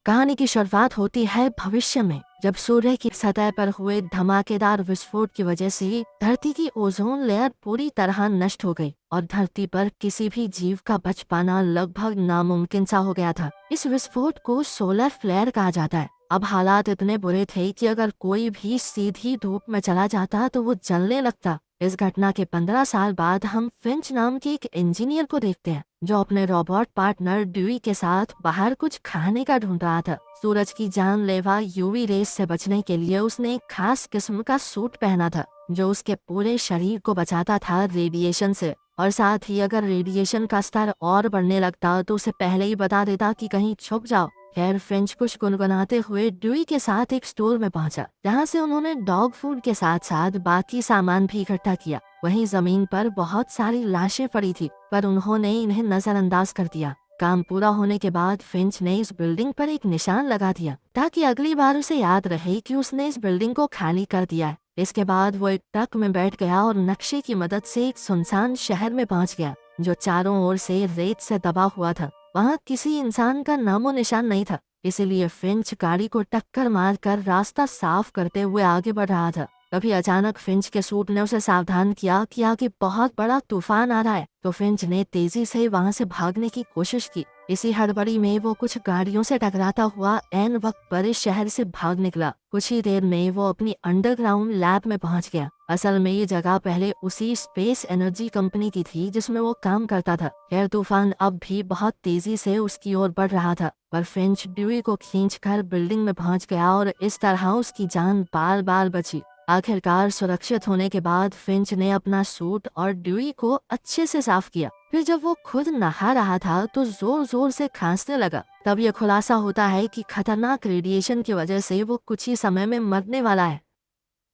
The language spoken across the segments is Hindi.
कहानी की शुरुआत होती है भविष्य में, जब सूर्य की सतह पर हुए धमाकेदार विस्फोट की वजह से धरती की ओजोन लेयर पूरी तरह नष्ट हो गई और धरती पर किसी भी जीव का बच पाना लगभग नामुमकिन सा हो गया था। इस विस्फोट को सोलर फ्लेयर कहा जाता है। अब हालात इतने बुरे थे कि अगर कोई भी सीधी धूप में चला जाता तो वो जलने लगता। इस घटना के 15 साल बाद हम फिंच नाम के एक इंजीनियर को देखते हैं जो अपने रोबोट पार्टनर ड्यूई के साथ बाहर कुछ खाने का ढूंढ रहा था। सूरज की जानलेवा यूवी रेस से बचने के लिए उसने एक खास किस्म का सूट पहना था जो उसके पूरे शरीर को बचाता था रेडिएशन से, और साथ ही अगर रेडिएशन का स्तर और बढ़ने लगता तो उसे पहले ही बता देता कि कहीं छुप जाओ। खैर फिंच कुछ गुनगुनाते हुए ड्यूई के साथ एक स्टोर में पहुंचा, जहां से उन्होंने डॉग फूड के साथ साथ बाकी सामान भी इकट्ठा किया। वहीं जमीन पर बहुत सारी लाशें पड़ी थी, पर उन्होंने इन्हें नजरअंदाज कर दिया। काम पूरा होने के बाद फिंच ने इस बिल्डिंग पर एक निशान लगा दिया ताकि अगली बार उसे याद रहे कि उसने इस बिल्डिंग को खाली कर दिया है। इसके बाद वो एक ट्रक में बैठ गया और नक्शे की मदद से एक सुनसान शहर में पहुंच गया जो चारों ओर से रेत से दबा हुआ था। वहाँ किसी इंसान का नामो निशान नहीं था, इसीलिए फिंच गाड़ी को टक्कर मारकर रास्ता साफ करते हुए आगे बढ़ रहा था। तभी अचानक फिंच के सूट ने उसे सावधान किया कि आगे बहुत बड़ा तूफान आ रहा है, तो फिंच ने तेजी से वहां से भागने की कोशिश की। इसी हड़बड़ी में वो कुछ गाड़ियों से टकराता हुआ ऐन वक्त पर इस शहर से भाग निकला। कुछ ही देर में वो अपनी अंडरग्राउंड लैब में पहुंच गया। असल में ये जगह पहले उसी स्पेस एनर्जी कंपनी की थी जिसमें वो काम करता था। खैर तूफान अब भी बहुत तेजी से उसकी ओर बढ़ रहा था, पर फिंच ड्यूई को खींचकर बिल्डिंग में पहुंच गया और इस तरह उसकी जान बाल बाल बची। आखिरकार सुरक्षित होने के बाद फिंच ने अपना सूट और ड्यूई को अच्छे से साफ किया। फिर जब वो खुद नहा रहा था तो जोर जोर से खांसने लगा। तब यह खुलासा होता है कि खतरनाक रेडिएशन की वजह से वो कुछ ही समय में मरने वाला है।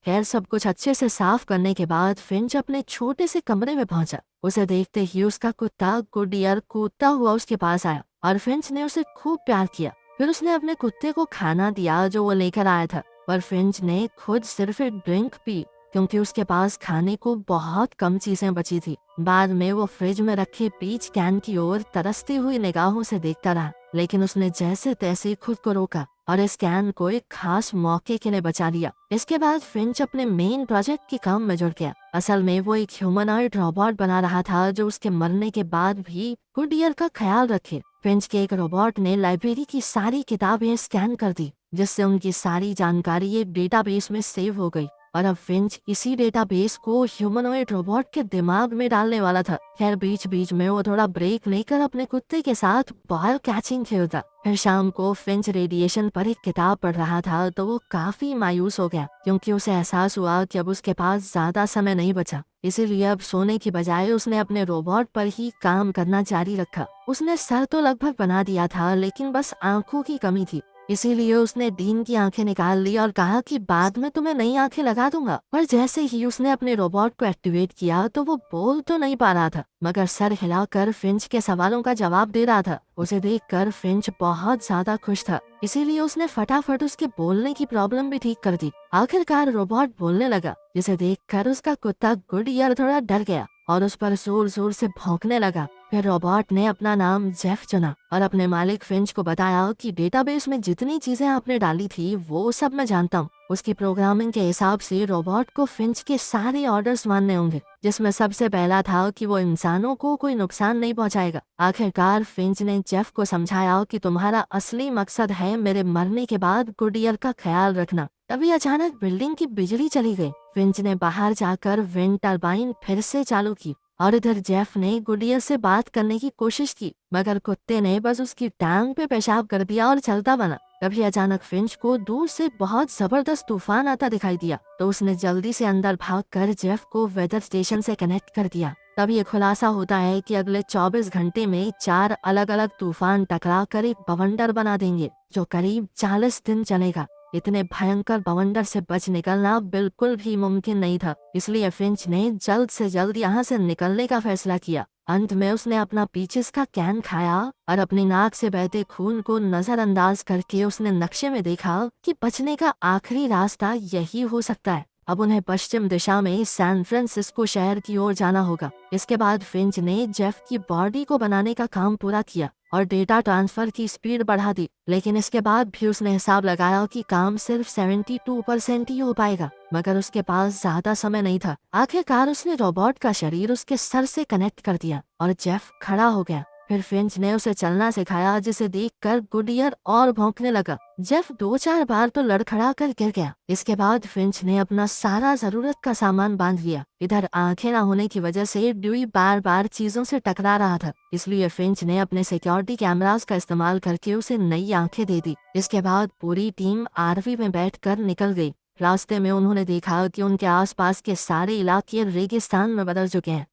खैर सब कुछ अच्छे से साफ करने के बाद फिंच अपने छोटे से कमरे में पहुंचा। उसे देखते ही उसका कुत्ता गुडियर कूदता हुआ उसके पास आया और फिंच ने उसे खूब प्यार किया। फिर उसने अपने कुत्ते को खाना दिया जो वो लेकर आया था, पर फिंच ने खुद सिर्फ एक ड्रिंक पी क्योंकि उसके पास खाने को बहुत कम चीजें बची थी। बाद में वो फ्रिज में रखे पीच कैन की ओर तरसती हुई निगाहों से देखता रहा, लेकिन उसने जैसे तैसे खुद को रोका और इस कैन को एक खास मौके के लिए बचा लिया। इसके बाद फिंच अपने मेन प्रोजेक्ट के काम में जुड़ गया। असल में वो एक ह्यूमनॉइड रोबोट बना रहा था जो उसके मरने के बाद भी गुडियर का ख्याल रखे। फिंच के एक रोबोट ने लाइब्रेरी की सारी किताबें स्कैन कर दी, जिससे उनकी सारी जानकारी एक डेटाबेस में सेव हो गई और अब फिंच इसी डेटाबेस को ह्यूमनॉइड रोबोट के दिमाग में डालने वाला था। खैर बीच बीच में वो थोड़ा ब्रेक लेकर अपने कुत्ते के साथ बॉल कैचिंग खेलता। फिर शाम को फिंच रेडिएशन पर एक किताब पढ़ रहा था तो वो काफी मायूस हो गया क्योंकि उसे एहसास हुआ कि अब उसके पास ज्यादा समय नहीं बचा। इसीलिए अब सोने की बजाय उसने अपने रोबोट पर ही काम करना जारी रखा। उसने सर तो लगभग बना दिया था, लेकिन बस आंखों की कमी थी। इसीलिए उसने डीन की आंखें निकाल ली और कहा कि बाद में तुम्हें नई आंखें लगा दूंगा। पर जैसे ही उसने अपने रोबोट को एक्टिवेट किया तो वो बोल तो नहीं पा रहा था, मगर सर हिलाकर फिंच के सवालों का जवाब दे रहा था। उसे देखकर फिंच बहुत ज्यादा खुश था, इसीलिए उसने फटाफट उसके बोलने की प्रॉब्लम भी ठीक कर दी। आखिरकार रोबोट बोलने लगा, जिसे देखकर उसका कुत्ता गुडियर थोड़ा डर गया और उस पर जोर जोर से भौंकने लगा। फिर रोबोट ने अपना नाम जेफ चुना और अपने मालिक फिंच को बताया कि डेटाबेस में जितनी चीजें आपने डाली थी वो सब मैं जानता हूँ। उसकी प्रोग्रामिंग के हिसाब से रोबोट को फिंच के सारे ऑर्डर्स मानने होंगे, जिसमें सबसे पहला था कि वो इंसानों को कोई नुकसान नहीं पहुंचाएगा। आखिरकार फिंच ने जेफ को समझाया कि तुम्हारा असली मकसद है मेरे मरने के बाद गुडियर का ख्याल रखना। तभी अचानक बिल्डिंग की बिजली चली गई। फिंच ने बाहर जाकर विंड टर्बाइन फिर से चालू की और इधर जेफ ने गुडियर से बात करने की कोशिश की, मगर कुत्ते ने बस उसकी टांग पे पेशाब कर दिया और चलता बना। तभी अचानक फिंच को दूर से बहुत जबरदस्त तूफान आता दिखाई दिया, तो उसने जल्दी से अंदर भागकर जेफ को वेदर स्टेशन से कनेक्ट कर दिया। तब ये खुलासा होता है कि अगले 24 घंटे में 4 अलग अलग तूफान टकरा कर एक बवंडर बना देंगे जो करीब 40 दिन चलेगा। इतने भयंकर बवंडर से बच निकलना बिल्कुल भी मुमकिन नहीं था, इसलिए फिंच ने जल्द से जल्द यहाँ से निकलने का फैसला किया। अंत में उसने अपना पीचेस का कैन खाया और अपनी नाक से बहते खून को नजरअंदाज करके उसने नक्शे में देखा कि बचने का आखिरी रास्ता यही हो सकता है। अब उन्हें पश्चिम दिशा में सैन फ्रांसिस्को शहर की ओर जाना होगा। इसके बाद फिंच ने जेफ की बॉडी को बनाने का काम पूरा किया और डेटा ट्रांसफर की स्पीड बढ़ा दी, लेकिन इसके बाद भी उसने हिसाब लगाया कि काम सिर्फ 72% ही हो पाएगा, मगर उसके पास ज्यादा समय नहीं था। आखिरकार उसने रोबोट का शरीर उसके सर से कनेक्ट कर दिया और जेफ खड़ा हो गया। फिर फिंच ने उसे चलना सिखाया, जिसे देखकर गुडियर और भौंकने लगा। जेफ 2-4 बार तो लड़खड़ा कर गिर गया। इसके बाद फिंच ने अपना सारा जरूरत का सामान बांध लिया। इधर आंखें न होने की वजह से ड्यूई बार बार चीजों से टकरा रहा था, इसलिए फिंच ने अपने सिक्योरिटी कैमरास का इस्तेमाल करके उसे नई आंखें दे दी। इसके बाद पूरी टीम आरवी में बैठकर निकल गई। रास्ते में उन्होंने देखा कि उनके आसपास के सारे इलाके रेगिस्तान में बदल चुके हैं।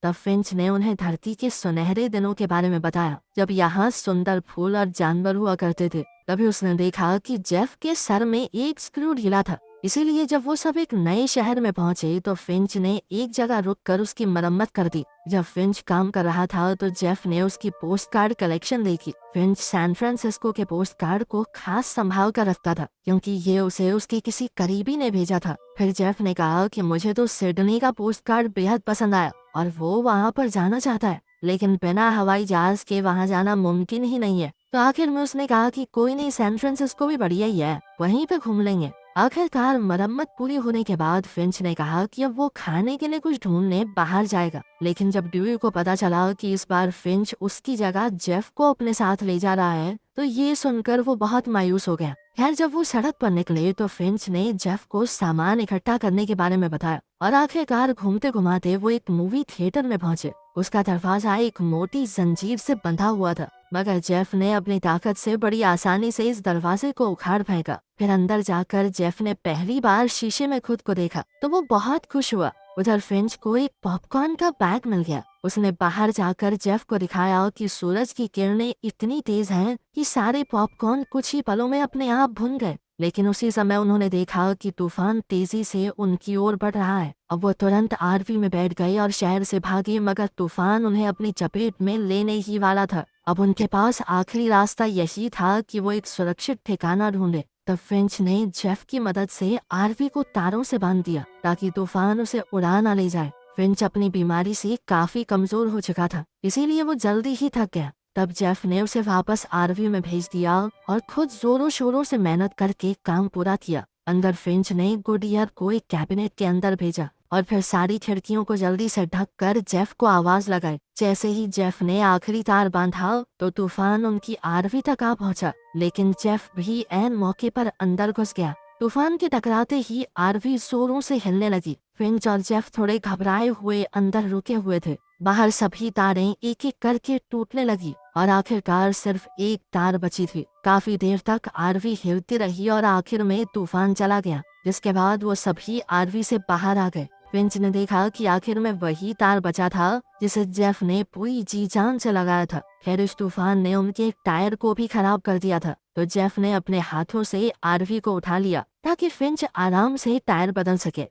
तब फिंच ने उन्हें धरती के सुनहरे दिनों के बारे में बताया, जब यहाँ सुंदर फूल और जानवर हुआ करते थे। तभी उसने देखा कि जेफ के सर में एक स्क्रू ढीला था। इसीलिए जब वो सब एक नए शहर में पहुंचे तो फिंच ने एक जगह रुककर उसकी मरम्मत कर दी। जब फिंच काम कर रहा था तो जेफ ने उसकी पोस्ट कार्ड कलेक्शन देखी। फिंच सैन फ्रांसिस्को के पोस्ट कार्ड को खास संभाल कर रखता था, क्योंकि ये उसे उसके किसी करीबी ने भेजा था। फिर जेफ ने कहा कि मुझे तो सिडनी का पोस्ट कार्ड बेहद पसंद आया और वो वहाँ पर जाना चाहता है, लेकिन बिना हवाई जहाज के वहाँ जाना मुमकिन ही नहीं है। तो आखिर में उसने कहा कि कोई नहीं, सैन फ्रांसिस्को भी बढ़िया ही है, वहीं पे घूम लेंगे। आखिरकार मरम्मत पूरी होने के बाद फिंच ने कहा कि अब वो खाने के लिए कुछ ढूंढने बाहर जाएगा, लेकिन जब ड्यूई को पता चला कि इस बार फिंच उसकी जगह जेफ को अपने साथ ले जा रहा है, तो ये सुनकर वो बहुत मायूस हो गया। खैर, जब वो सड़क पर निकले तो फिंच ने जेफ को सामान इकट्ठा करने के बारे में बताया और आखिरकार घूमते घुमाते वो एक मूवी थिएटर में पहुंचे। उसका दरवाजा एक मोटी जंजीर से बंधा हुआ था, मगर जेफ ने अपनी ताकत से बड़ी आसानी से इस दरवाजे को उखाड़ फेंका। फिर अंदर जाकर जेफ ने पहली बार शीशे में खुद को देखा तो वो बहुत खुश हुआ। उधर फिंच को एक पॉपकॉर्न का बैग मिल गया। उसने बाहर जाकर जेफ को दिखाया कि सूरज की किरणें इतनी तेज हैं कि सारे पॉपकॉर्न कुछ ही पलों में अपने आप भुन गए। लेकिन उसी समय उन्होंने देखा कि तूफान तेजी से उनकी ओर बढ़ रहा है। अब वो तुरंत आरवी में बैठ गए और शहर से भागे, मगर तूफान उन्हें अपनी चपेट में लेने ही वाला था। अब उनके पास आखिरी रास्ता यही था कि वो एक सुरक्षित ठिकाना ढूंढे। तब फिंच ने जेफ की मदद से आरवी को तारों से बांध दिया ताकि तूफान उसे उड़ा न ले जाए। फिंच अपनी बीमारी से काफी कमजोर हो चुका था, इसीलिए वो जल्दी ही थक गया। तब जेफ ने उसे वापस आरवी में भेज दिया और खुद जोरों शोरों से मेहनत करके काम पूरा किया। अंदर फिंच ने गुडियर को एक कैबिनेट के अंदर भेजा और फिर सारी खिड़कियों को जल्दी से ढक कर जेफ को आवाज लगाई। जैसे ही जेफ ने आखिरी तार बांधा तो तूफान उनकी आरवी तक आ पहुंचा, लेकिन जेफ भी ऐन मौके पर अंदर घुस गया। तूफान के टकराते ही आरवी जोरों से हिलने लगी। फिंच और जेफ थोड़े घबराए हुए अंदर रुके हुए थे। बाहर सभी तारें एक एक करके टूटने लगी और आखिरकार सिर्फ एक तार बची थी। काफी देर तक आरवी हिलती रही और आखिर में तूफान चला गया, जिसके बाद वो सभी आरवी से बाहर आ गए। फिंच ने देखा कि आखिर में वही तार बचा था जिसे जेफ ने पूरी जी जान से लगाया था। खैर, इस तूफान ने उनके एक टायर को भी खराब कर दिया था, तो जेफ ने अपने हाथों से आरवी को उठा लिया ताकि फिंच आराम से टायर बदल सके।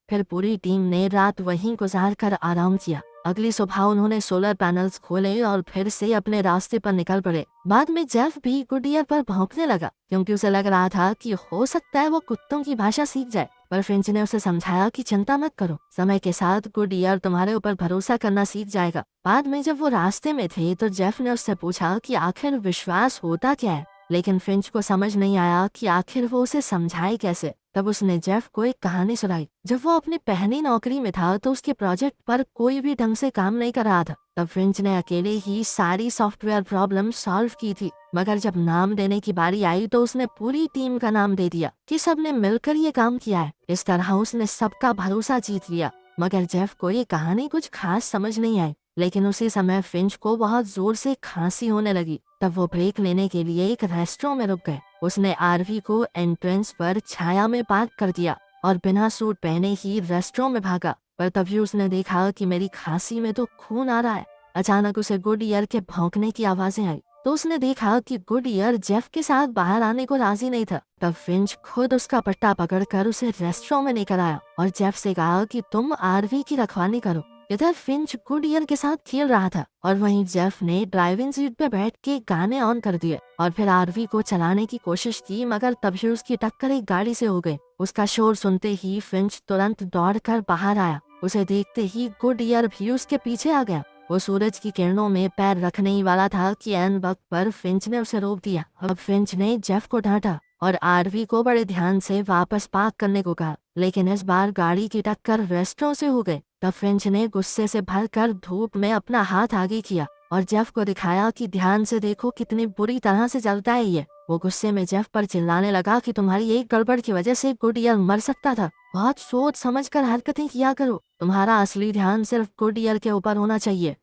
फिर पूरी टीम ने रात वहीं गुजार कर आराम किया। अगली सुबह उन्होंने सोलर पैनल्स खोले और फिर से अपने रास्ते पर निकल पड़े। बाद में जेफ भी गुडियर पर भौंकने लगा, क्योंकि उसे लग रहा था कि हो सकता है वो कुत्तों की भाषा सीख जाए। पर फिंच ने उसे समझाया कि चिंता मत करो, समय के साथ गुडियर तुम्हारे ऊपर भरोसा करना सीख जाएगा। बाद में जब वो रास्ते में थे तो जेफ ने उससे पूछा कि आखिर विश्वास होता क्या है, लेकिन फिंच को समझ नहीं आया कि आखिर वो उसे समझाए कैसे। तब उसने जेफ को एक कहानी सुनाई। जब वो अपनी पहली नौकरी में था तो उसके प्रोजेक्ट पर कोई भी ढंग से काम नहीं कर रहा था। तब फिंच ने अकेले ही सारी सॉफ्टवेयर प्रॉब्लम सॉल्व की थी, मगर जब नाम देने की बारी आई तो उसने पूरी टीम का नाम दे दिया कि सबने मिलकर ये काम किया है। इस तरह उसने सबका भरोसा जीत लिया। मगर जेफ को ये कहानी कुछ खास समझ नहीं आई, लेकिन उसी समय फिंच को बहुत जोर से खांसी होने लगी। तब वो ब्रेक लेने के लिए एक रेस्टोरेंट में रुक गए। उसने आरवी को एंट्रेंस पर छाया में पार्क कर दिया और बिना सूट पहने ही रेस्टोरेंट में भागा। पर तभी उसने देखा कि मेरी खांसी में तो खून आ रहा है। अचानक उसे गुडियर के भौंकने की आवाजें आई, तो उसने देखा कि गुडियर जेफ के साथ बाहर आने को राजी नहीं था। तब फिंच खुद उसका पट्टा पकड़कर उसे रेस्टोरेंट में लेकर आया और जेफ से कहा कि तुम आरवी की रखवाली करो। इधर फिंच गुडियर के साथ खेल रहा था और वहीं जेफ ने ड्राइविंग सीट पे बैठ के गाने ऑन कर दिए और फिर आरवी को चलाने की कोशिश की, मगर तभी उसकी टक्कर एक गाड़ी से हो गई। उसका शोर सुनते ही फिंच तुरंत दौड़कर बाहर आया। उसे देखते ही गुडियर भी उसके पीछे आ गया। वो सूरज की किरणों में पैर रखने ही वाला था कि ऐन वक्त पर फिंच ने उसे रोक दिया। अब फिंच ने जेफ को डांटा और आरवी को बड़े ध्यान से वापस पार्क करने को कहा, लेकिन इस बार गाड़ी की टक्कर रेस्टों से हो गई। तब फिंच ने गुस्से से भरकर धूप में अपना हाथ आगे किया और जेफ को दिखाया कि ध्यान से देखो कितनी बुरी तरह से जलता है ये। वो गुस्से में जेफ पर चिल्लाने लगा कि तुम्हारी एक गड़बड़ की वजह से गुडियर मर सकता था। बहुत सोच समझकर हरकतें किया करो, तुम्हारा असली ध्यान सिर्फ गुडियर के ऊपर होना चाहिए।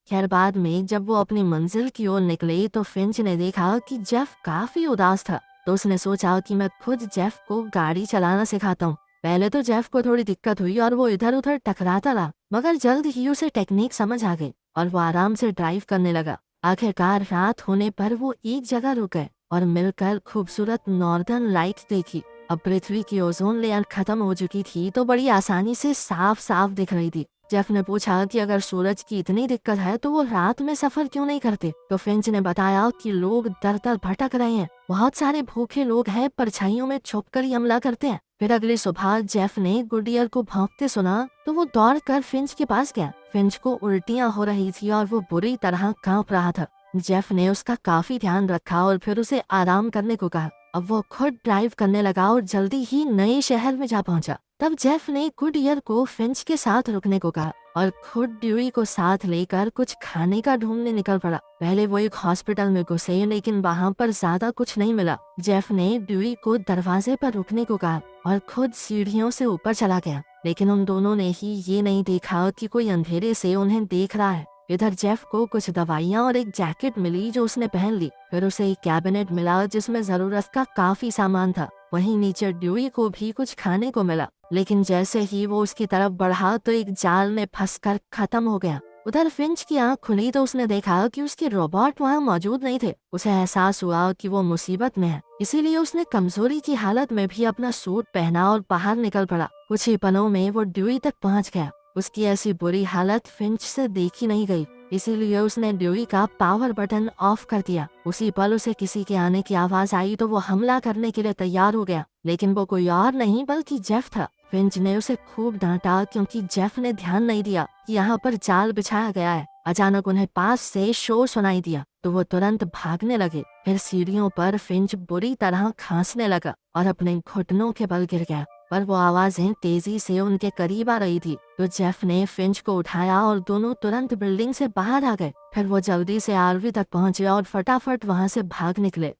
खैर बाद में जब वो अपनी मंजिल की ओर निकले तो फिंच ने देखा कि जेफ काफी उदास था। तो उसने सोचा कि मैं खुद जेफ को गाड़ी चलाना सिखाता हूँ। पहले तो जेफ को थोड़ी दिक्कत हुई और वो इधर उधर टकराता रहा, मगर जल्द ही उसे टेक्निक समझ आ गई और वो आराम से ड्राइव करने लगा। आखिरकार रात होने पर वो एक जगह रुक गए और मिलकर खूबसूरत नॉर्दर्न लाइट देखी। अब पृथ्वी की ओजोन लेयर खत्म हो चुकी थी तो बड़ी आसानी से साफ साफ दिख रही थी। जेफ ने पूछा कि अगर सूरज की इतनी दिक्कत है तो वो रात में सफर क्यों नहीं करते। तो फिंच ने बताया कि लोग दर दर भटक रहे हैं, बहुत सारे भूखे लोग हैं, परछाइयों में छुपकर ही हमला करते हैं। फिर अगली सुबह जेफ ने गुडियर को भौंकते सुना तो वो दौड़कर फिंच के पास गया। फिंच को उल्टियां हो रही थी और वो बुरी तरह कांप रहा था। जेफ ने उसका काफी ध्यान रखा और फिर उसे आराम करने को कहा। अब वो खुद ड्राइव करने लगा और जल्दी ही नए शहर में जा पहुंचा। तब जेफ ने गुडियर को फिंच के साथ रुकने को कहा और खुद ड्यूई को साथ लेकर कुछ खाने का ढूंढने निकल पड़ा। पहले वो एक हॉस्पिटल में घुसे लेकिन वहाँ पर ज्यादा कुछ नहीं मिला। जेफ ने ड्यूई को दरवाजे पर रुकने को कहा और खुद सीढ़ियों से ऊपर चला गया, लेकिन उन दोनों ने ही ये नहीं देखा कि कोई अंधेरे से उन्हें देख रहा है। इधर जेफ को कुछ दवाइयाँ और एक जैकेट मिली जो उसने पहन ली। फिर उसे एक कैबिनेट मिला जिसमें जरूरत का काफी सामान था। वहीं नीचे ड्यूई को भी कुछ खाने को मिला, लेकिन जैसे ही वो उसकी तरफ बढ़ा तो एक जाल में फंसकर खत्म हो गया। उधर फिंच की आंख खुली तो उसने देखा कि उसके रोबोट वहाँ मौजूद नहीं थे। उसे एहसास हुआ कि वो मुसीबत में है, इसीलिए उसने कमजोरी की हालत में भी अपना सूट पहना और बाहर निकल पड़ा। कुछ ही पलों में वो ड्यूई तक पहुँच गया। उसकी ऐसी बुरी हालत फिंच से देखी नहीं गई, इसीलिए उसने ड्यूई का पावर बटन ऑफ कर दिया। उसी पल उसे किसी के आने की आवाज आई तो वो हमला करने के लिए तैयार हो गया, लेकिन वो कोई और नहीं बल्कि जेफ था। फिंच ने उसे खूब डांटा क्योंकि जेफ ने ध्यान नहीं दिया कि यहाँ पर जाल बिछाया गया है। अचानक उन्हें पास से शोर सुनाई दिया तो वो तुरंत भागने लगे। फिर सीढ़ियों पर फिंच बुरी तरह खांसने लगा और अपने घुटनों के बल गिर गया, पर वो आवाजें तेजी से उनके करीब आ रही थी। तो जेफ ने फिंच को उठाया और दोनों तुरंत बिल्डिंग से बाहर आ गए। फिर वो जल्दी से आरवी तक पहुंचे और फटाफट वहां से भाग निकले।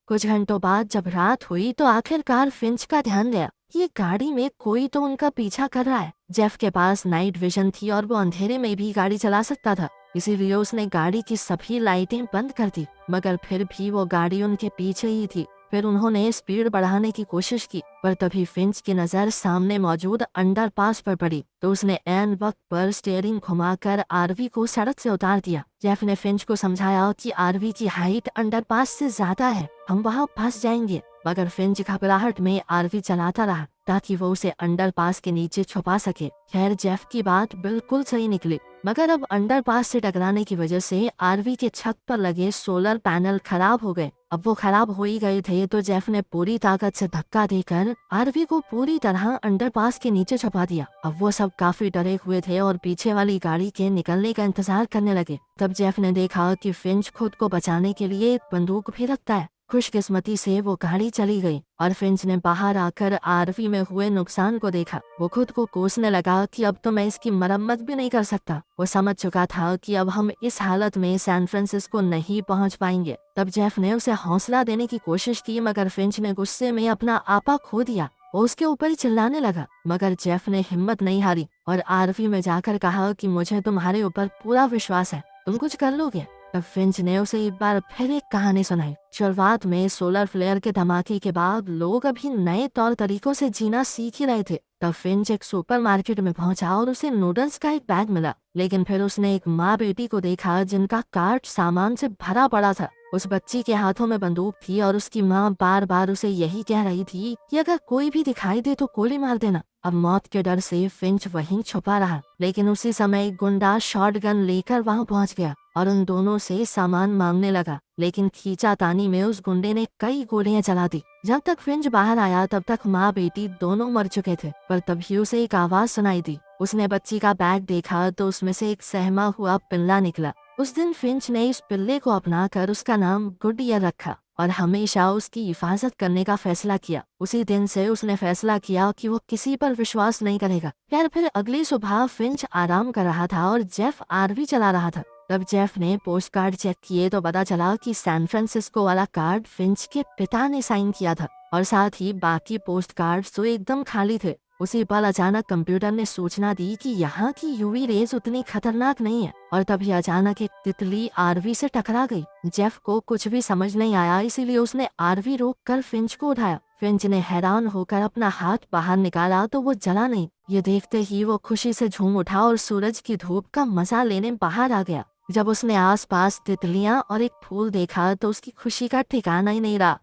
कुछ घंटों बाद जब रात हुई तो आखिरकार फिंच का ध्यान गया कि ये गाड़ी में कोई तो उनका पीछा कर रहा है। जेफ के पास नाइट विजन थी और वो अंधेरे में भी गाड़ी चला सकता था, इसीलिए उसने गाड़ी की सभी लाइटें बंद कर दी, मगर फिर भी वो गाड़ी उनके पीछे ही थी। फिर उन्होंने स्पीड बढ़ाने की कोशिश की, पर तभी फिंच की नजर सामने मौजूद अंडरपास पर पड़ी तो उसने ऐन वक्त पर स्टीयरिंग घुमाकर आरवी को सड़क से उतार दिया। जेफ ने फिंच को समझाया कि आरवी की हाइट अंडरपास से ज्यादा है, हम वहाँ फंस जाएंगे, मगर फिंच घबराहट में आरवी चलाता रहा ताकि वो उसे अंडरपास के नीचे छुपा सके। खैर जेफ की बात बिल्कुल सही निकली, मगर अब अंडरपास से टकराने की वजह से आरवी के छत पर लगे सोलर पैनल खराब हो गए। अब वो खराब हो ही गए थे तो जेफ ने पूरी ताकत से धक्का देकर आरवी को पूरी तरह अंडरपास के नीचे छुपा दिया। अब वो सब काफी डरे हुए थे और पीछे वाली गाड़ी के निकलने का इंतजार करने लगे। तब जेफ ने देखा कि फिंच खुद को बचाने के लिए एक बंदूक भी रखता है। खुशकिस्मती से वो गाड़ी चली गई और फिंच ने बाहर आकर आरवी में हुए नुकसान को देखा। वो खुद को कोसने लगा कि अब तो मैं इसकी मरम्मत भी नहीं कर सकता। वो समझ चुका था कि अब हम इस हालत में सैन फ्रांसिस्को नहीं पहुंच पाएंगे। तब जेफ ने उसे हौसला देने की कोशिश की, मगर फिंच ने गुस्से में अपना आपा खो दिया। वो उसके ऊपर ही चिल्लाने लगा, मगर जेफ ने हिम्मत नहीं हारी और आरवी में जाकर कहा कि मुझे तुम्हारे ऊपर पूरा विश्वास है, तुम कुछ कर लोगे। तब फिंच ने उसे एक बार फिर एक कहानी सुनाई। शुरुआत में सोलर फ्लेयर के धमाके के बाद लोग अभी नए तौर तरीकों से जीना सीख ही रहे थे। तब फिंच एक सुपरमार्केट में पहुंचा और उसे नूडल्स का एक बैग मिला, लेकिन फिर उसने एक माँ बेटी को देखा जिनका कार्ट सामान से भरा पड़ा था। उस बच्ची के हाथों में बंदूक थी और उसकी माँ बार बार उसे यही कह रही थी कि अगर कोई भी दिखाई दे तो गोली मार देना। अब मौत के डर से फिंच वहीं छुपा रहा, लेकिन उसी समय एक गुंडा शॉटगन लेकर वहां पहुंच गया और उन दोनों से सामान मांगने लगा, लेकिन खींचातानी में उस गुंडे ने कई गोलियां चला दी। जब तक फिंच बाहर आया तब तक माँ बेटी दोनों मर चुके थे, पर तभी उसे एक आवाज सुनाई दी। उसने बच्ची का बैग देखा तो उसमें से एक सहमा हुआ पिल्ला निकला। उस दिन फिंच ने इस पिल्ले को अपनाकर उसका नाम गुडियर रखा और हमेशा उसकी हिफाजत करने का फैसला किया। उसी दिन से उसने फैसला किया कि वो किसी पर विश्वास नहीं करेगा। खैर फिर अगली सुबह फिंच आराम कर रहा था और जेफ आरवी चला रहा था। तब जेफ ने पोस्ट कार्ड चेक किए तो पता चला कि सैन फ्रांसिस्को वाला कार्ड फिंच के पिता ने साइन किया था और साथ ही बाकी पोस्ट कार्ड तो एकदम खाली थे। उसी पल अचानक कंप्यूटर ने सूचना दी कि यहाँ की यूवी रेज उतनी खतरनाक नहीं है और तभी अचानक एक तितली आरवी से टकरा गई। जेफ को कुछ भी समझ नहीं आया, इसीलिए उसने आरवी रोककर फिंच को उठाया। फिंच ने हैरान होकर अपना हाथ बाहर निकाला तो वो जला नहीं। ये देखते ही वो खुशी से झूम उठा और सूरज की धूप का मजा लेने बाहर आ गया। जब उसने आसपास तितलियां और एक फूल देखा तो उसकी खुशी का ठिकाना ही नहीं रहा।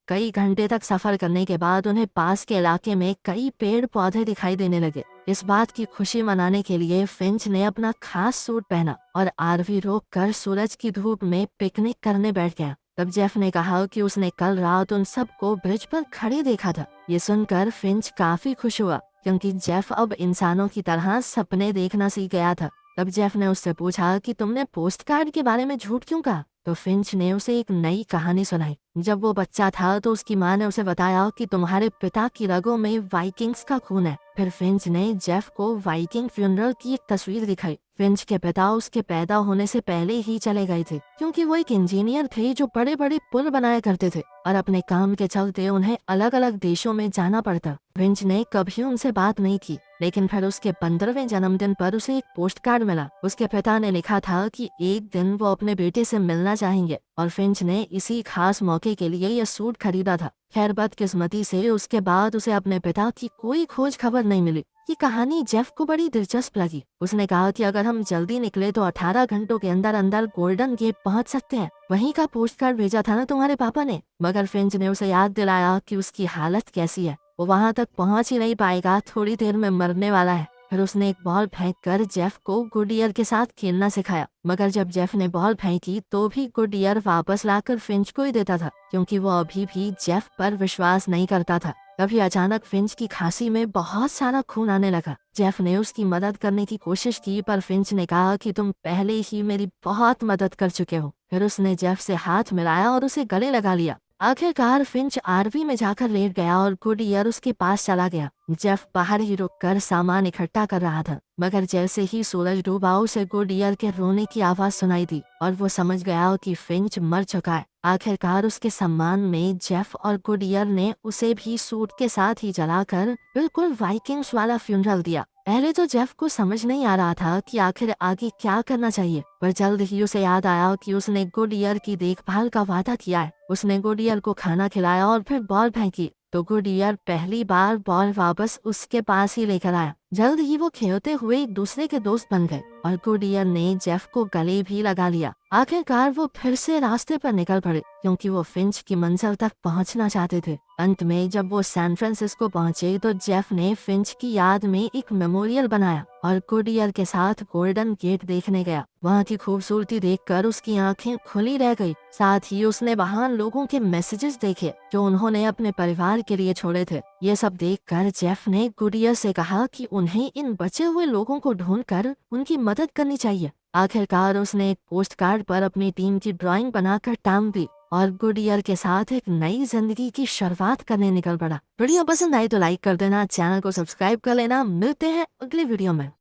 कई घंटे तक सफर करने के बाद उन्हें पास के इलाके में कई पेड़ पौधे दिखाई देने लगे। इस बात की खुशी मनाने के लिए फिंच ने अपना खास सूट पहना और आरवी रोक कर सूरज की धूप में पिकनिक करने बैठ गया। तब जेफ ने कहा कि उसने कल रात उन सबको ब्रिज पर खड़े देखा था। ये सुनकर फिंच काफी खुश हुआ क्योंकि जेफ अब इंसानों की तरह सपने देखना सीख गया था। तब जेफ ने उससे पूछा कि तुमने पोस्ट कार्ड के बारे में झूठ क्यों कहा? तो फिंच ने उसे एक नई कहानी सुनाई। जब वो बच्चा था तो उसकी माँ ने उसे बताया कि तुम्हारे पिता की रगों में वाइकिंग्स का खून है। फिर फिंच ने जेफ को वाइकिंग फ्यूनरल की एक तस्वीर दिखाई। फिंच के पिता उसके पैदा होने से पहले ही चले गए थे क्योंकि वो एक इंजीनियर थे जो बड़े बड़े पुल बनाया करते थे और अपने काम के चलते उन्हें अलग अलग देशों में जाना पड़ता। फिंच ने कभी उनसे बात नहीं की, लेकिन फिर उसके 15वें जन्मदिन पर उसे एक पोस्ट कार्ड मिला। उसके पिता ने लिखा था कि एक दिन वो अपने बेटे से मिलना चाहेंगे और फिंच ने इसी खास मौके के लिए यह सूट खरीदा था। खैर बदकिस्मती से उसके बाद उसे अपने पिता की कोई खोज खबर नहीं मिली। ये कहानी जेफ को बड़ी दिलचस्प लगी। उसने कहा कि अगर हम जल्दी निकले तो 18 घंटों के अंदर अंदर गोल्डन गेट पहुंच सकते हैं। वहीं का पोस्ट कार्ड भेजा था ना तुम्हारे पापा ने। मगर फिंच ने उसे याद दिलाया कि उसकी हालत कैसी है, वो वहां तक पहुंच ही नहीं पाएगा, थोड़ी देर में मरने वाला है। फिर उसने एक बॉल फेंककर जेफ को गुडियर के साथ खेलना सिखाया। मगर जब जेफ ने बॉल फेंकी तो भी गुडियर वापस लाकर फिंच को ही देता था क्योंकि वो अभी भी जेफ पर विश्वास नहीं करता था। तभी अचानक फिंच की खांसी में बहुत सारा खून आने लगा। जेफ ने उसकी मदद करने की कोशिश की पर फिंच ने कहा कि तुम पहले ही मेरी बहुत मदद कर चुके हो। फिर उसने जेफ से हाथ मिलाया और उसे गले लगा लिया। आखिरकार फिंच आरवी में जाकर लेट गया और गुडियर उसके पास चला गया। जेफ बाहर ही रुककर सामान इकट्ठा कर रहा था, मगर जैसे ही सूरज डूबा उसे गुडियर के रोने की आवाज सुनाई दी और वो समझ गया कि फिंच मर चुका है। आखिरकार उसके सम्मान में जेफ और गुडियर ने उसे भी सूट के साथ ही जलाकर बिल्कुल वाइकिंग्स वाला फ्यूनरल दिया। पहले तो जेफ को समझ नहीं आ रहा था कि आखिर आगे क्या करना चाहिए, पर जल्द ही उसे याद आया कि उसने गुडियर की देखभाल का वादा किया है। उसने गुडियर को खाना खिलाया और फिर बॉल फेंकी तो गुडियर पहली बार बॉल वापस उसके पास ही लेकर आया। जल्द ही वो खेलते हुए एक दूसरे के दोस्त बन गए और गुडियर ने जेफ को गले भी लगा लिया। आखिरकार वो फिर से रास्ते पर निकल पड़े क्योंकि वो फिंच की मंजिल तक पहुंचना चाहते थे। अंत में जब वो सैन फ्रांसिस्को पहुंचे तो जेफ ने फिंच की याद में एक मेमोरियल बनाया और गुडियर के साथ गोल्डन गेट देखने गया। वहाँ की खूबसूरती देखकर उसकी आंखें खुली रह गई। साथ ही उसने वहाँ लोगों के मैसेजेस देखे जो उन्होंने अपने परिवार के लिए छोड़े थे। ये सब देखकर जेफ ने गुडियर से कहा कि उन्हें इन बचे हुए लोगों को ढूंढकर उनकी मदद करनी चाहिए। आखिरकार उसने एक पोस्ट कार्ड पर अपनी टीम की ड्राइंग बनाकर टांग दी और गुडियर के साथ एक नई जिंदगी की शुरुआत करने निकल पड़ा। वीडियो पसंद आई तो लाइक कर देना, चैनल को सब्सक्राइब कर लेना। मिलते हैं अगले वीडियो में।